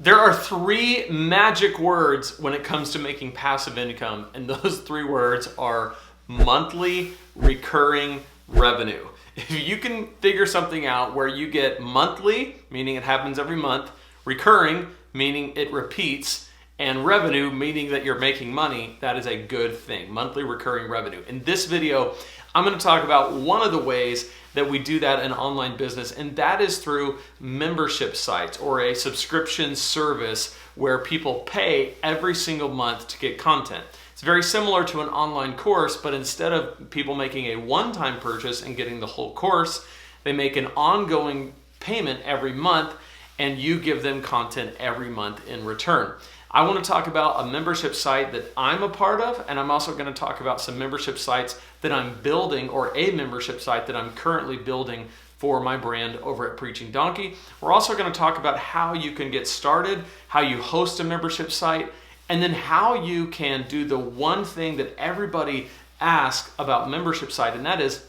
There are three magic words when it comes to making passive income, and those three words are monthly recurring revenue. If you can figure something out where you get monthly, meaning it happens every month, recurring, meaning it repeats, and revenue, meaning that you're making money, that is a good thing. Monthly recurring revenue. In this video, I'm going to talk about one of the ways that we do that in online business, and that is through membership sites or a subscription service where people pay every single month to get content. It's very similar to an online course, but instead of people making a one-time purchase and getting the whole course, they make an ongoing payment every month, and you give them content every month in return. I want to talk about a membership site that I'm a part of, and I'm also going to talk about some membership sites that I'm building, or a membership site that I'm currently building for my brand over at Preaching Donkey. We're also going to talk about how you can get started, how you host a membership site, and then how you can do the one thing that everybody asks about membership site, and that is,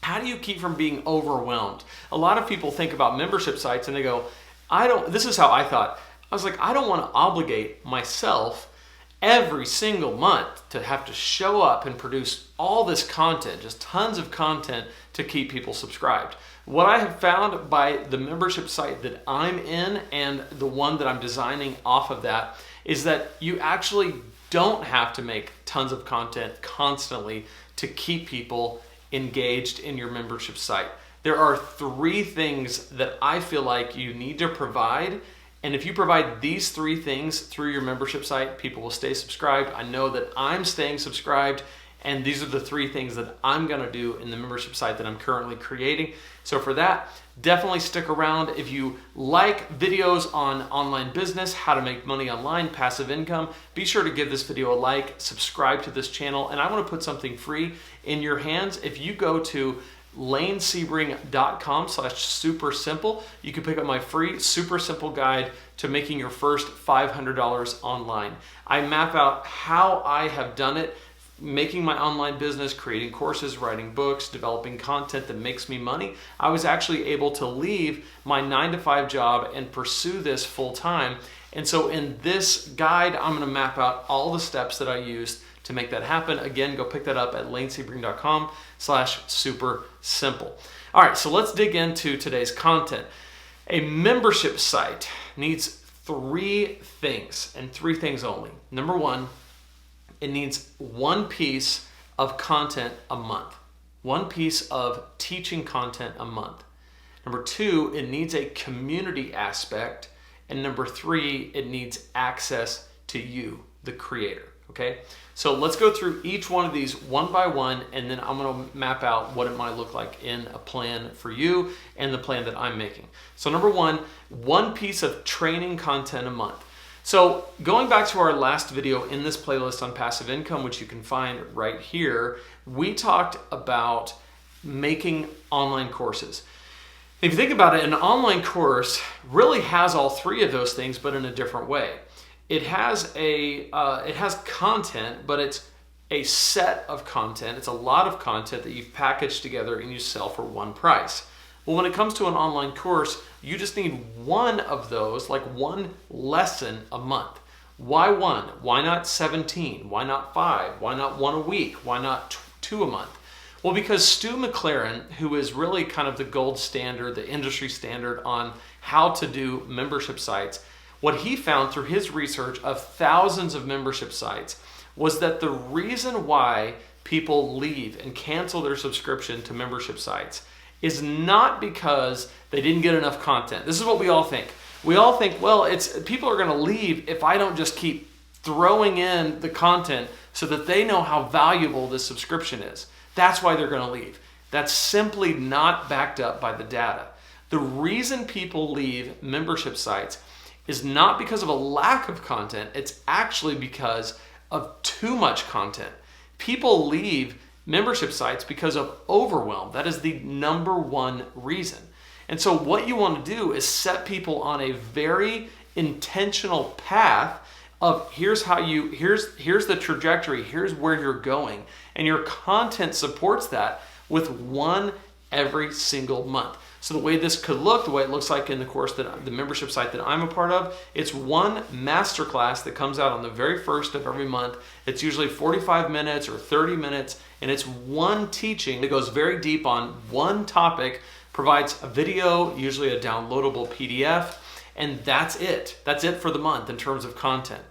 how do you keep from being overwhelmed? A lot of people think about membership sites and they go, this is how I thought. I was like, I don't want to obligate myself every single month to have to show up and produce all this content, just tons of content to keep people subscribed. What I have found by the membership site that I'm in and the one that I'm designing off of that is that you actually don't have to make tons of content constantly to keep people engaged in your membership site. There are three things that I feel like you need to provide. And if you provide these three things through your membership site, people will stay subscribed. I know that I'm staying subscribed, and these are the three things that I'm gonna do in the membership site that I'm currently creating. So for that, definitely stick around. If you like videos on online business, how to make money online, passive income, be sure to give this video a like, subscribe to this channel, and I wanna put something free in your hands. If you go to lanesebring.com/super simple, you can pick up my free super simple guide to making your first $500 online. I map out how I have done it, making my online business, creating courses, writing books, developing content that makes me money. I was actually able to leave my 9-to-5 job and pursue this full time. And so in this guide, I'm going to map out all the steps that I used to make that happen. Again, go pick that up at lanesebring.com/super simple. All right, so let's dig into today's content. A membership site needs three things, and three things only. Number one, it needs one piece of content a month. One piece of teaching content a month. Number two, it needs a community aspect. And number three, it needs access to you, the creator. Okay, so let's go through each one of these one by one, and then I'm going to map out what it might look like in a plan for you and the plan that I'm making. So number one piece of training content a month. So going back to our last video in this playlist on passive income, which you can find right here, we talked about making online courses. If you think about it, an online course really has all three of those things, but in a different way. It has content, but it's a set of content. It's a lot of content that you've packaged together and you sell for one price. Well, when it comes to an online course, you just need one of those, like one lesson a month. Why one? Why not 17? Why not 5? Why not one a week? Why not 2 a month? Well, because Stu McLaren, who is really kind of the gold standard, the industry standard on how to do membership sites, what he found through his research of thousands of membership sites was that the reason why people leave and cancel their subscription to membership sites is not because they didn't get enough content. This is what we all think. We all think, well, people are going to leave if I don't just keep throwing in the content so that they know how valuable this subscription is. That's why they're going to leave. That's simply not backed up by the data. The reason people leave membership sites is not because of a lack of content, it's actually because of too much content. People leave membership sites because of overwhelm. That is the number one reason. And so what you want to do is set people on a very intentional path of here's the trajectory, here's where you're going, and your content supports that with one every single month. So the way this could look, the way it looks like in the course that the membership site that I'm a part of, it's one masterclass that comes out on the very first of every month. It's usually 45 minutes or 30 minutes, and it's one teaching that goes very deep on one topic, provides a video, usually a downloadable PDF, and that's it. That's it for the month in terms of content.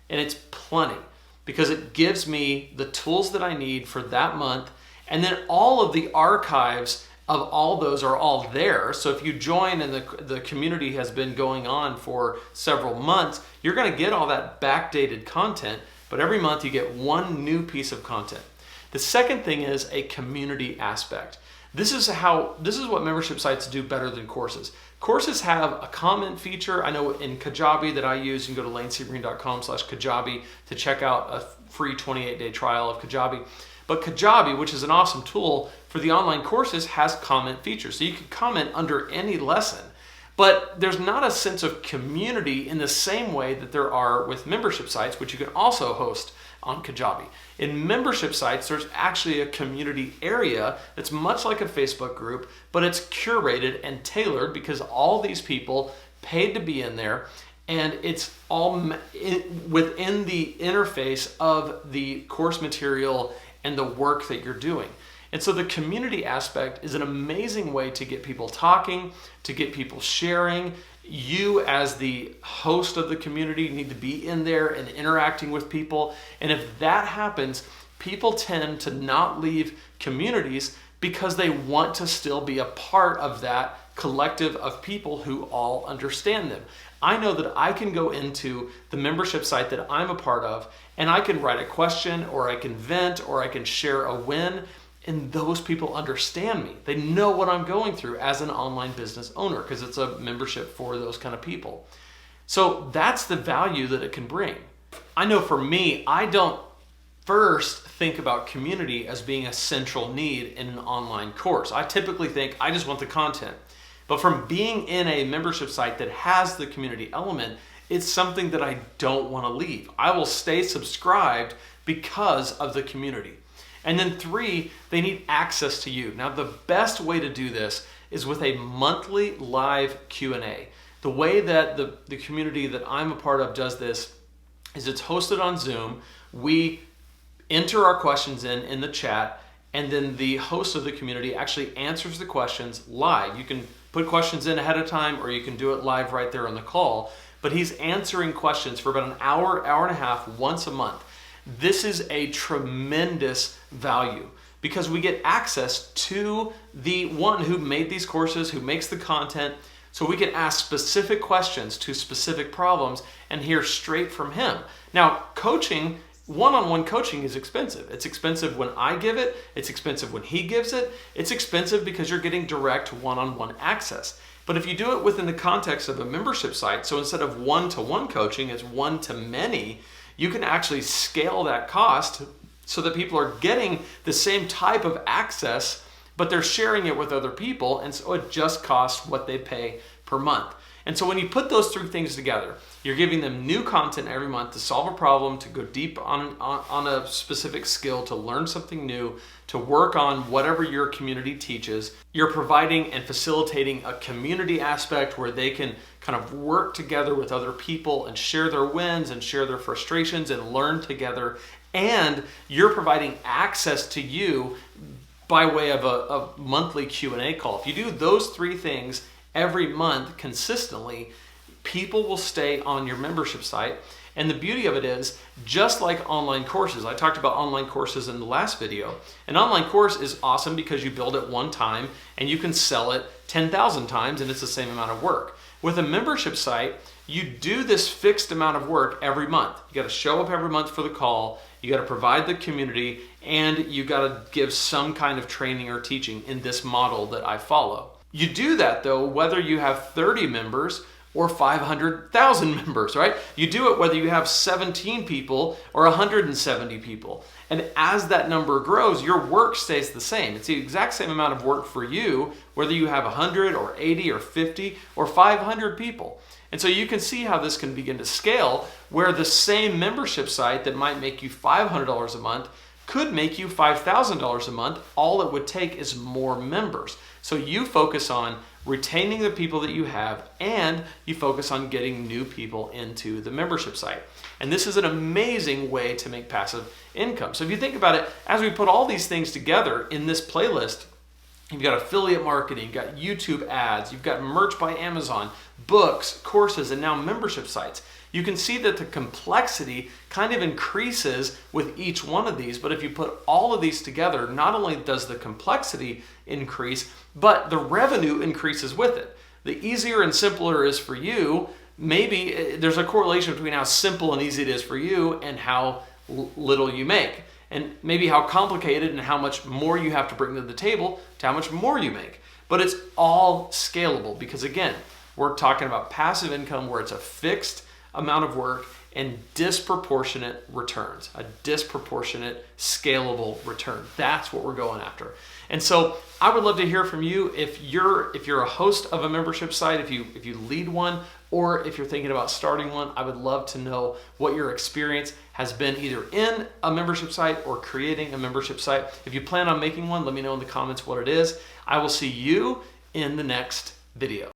And it's plenty because it gives me the tools that I need for that month. And then all of the archives of all those are all there. So if you join and the community has been going on for several months, you're going to get all that backdated content, but every month you get one new piece of content. The second thing is a community aspect. This is what membership sites do better than courses. Courses have a comment feature. I know in Kajabi that I use, you can go to lanesebring.com/Kajabi to check out a free 28-day trial of Kajabi. But Kajabi, which is an awesome tool for the online courses, has comment features. So you can comment under any lesson. But there's not a sense of community in the same way that there are with membership sites, which you can also host on Kajabi. In membership sites, there's actually a community area that's much like a Facebook group, but it's curated and tailored because all these people paid to be in there, and it's all within the interface of the course material and the work that you're doing. And so the community aspect is an amazing way to get people talking, to get people sharing. You as the host of the community need to be in there and interacting with people. And if that happens, people tend to not leave communities because they want to still be a part of that collective of people who all understand them. I know that I can go into the membership site that I'm a part of and I can write a question, or I can vent, or I can share a win, and those people understand me. They know what I'm going through as an online business owner because it's a membership for those kind of people. So that's the value that it can bring. I know for me, I don't first think about community as being a central need in an online course. I typically think I just want the content. But from being in a membership site that has the community element, it's something that I don't want to leave. I will stay subscribed because of the community. And then 3, they need access to you. Now, the best way to do this is with a monthly live Q&A. The way that the community that I'm a part of does this is it's hosted on Zoom. We enter our questions in the chat, and then the host of the community actually answers the questions live. You can put questions in ahead of time, or you can do it live right there on the call. But he's answering questions for about an hour, hour and a half, once a month. This is a tremendous value because we get access to the one who made these courses, who makes the content, so we can ask specific questions to specific problems and hear straight from him. Now, coaching, one-on-one coaching is expensive. It's expensive when I give it, it's expensive when he gives it, it's expensive because you're getting direct one-on-one access. But if you do it within the context of a membership site, so instead of one-to-one coaching, it's one-to-many, you can actually scale that cost so that people are getting the same type of access, but they're sharing it with other people, and so it just costs what they pay per month. And so when you put those 3 things together, you're giving them new content every month to solve a problem, to go deep on a specific skill, to learn something new, to work on whatever your community teaches. You're providing and facilitating a community aspect where they can kind of work together with other people and share their wins and share their frustrations and learn together. And you're providing access to you by way of a monthly Q&A call. If you do those 3 things every month consistently, people will stay on your membership site. And the beauty of it is, just like online courses, I talked about online courses in the last video. An online course is awesome because you build it one time and you can sell it 10,000 times and it's the same amount of work. With a membership site, you do this fixed amount of work every month. You got to show up every month for the call, you got to provide the community, and you got to give some kind of training or teaching in this model that I follow. You do that though, whether you have 30 members or 500,000 members, right? You do it whether you have 17 people or 170 people. And as that number grows, your work stays the same. It's the exact same amount of work for you, whether you have 100 or 80 or 50 or 500 people. And so you can see how this can begin to scale, where the same membership site that might make you $500 a month could make you $5,000 a month. All it would take is more members. So you focus on retaining the people that you have, and you focus on getting new people into the membership site. And this is an amazing way to make passive income. So if you think about it, as we put all these things together in this playlist, you've got affiliate marketing, you've got YouTube ads, you've got merch by Amazon, books, courses, and now membership sites. You can see that the complexity kind of increases with each one of these, but if you put all of these together, not only does the complexity increase, but the revenue increases with it. The easier and simpler it is for you, maybe there's a correlation between how simple and easy it is for you and how little you make. And maybe how complicated and how much more you have to bring to the table to how much more you make. But it's all scalable because, again, we're talking about passive income where it's a fixed amount of work and disproportionate returns, a disproportionate scalable return. That's what we're going after. And so I would love to hear from you if you're a host of a membership site, if you lead one, or if you're thinking about starting one. I would love to know what your experience has been either in a membership site or creating a membership site. If you plan on making one, let me know in the comments what it is. I will see you in the next video.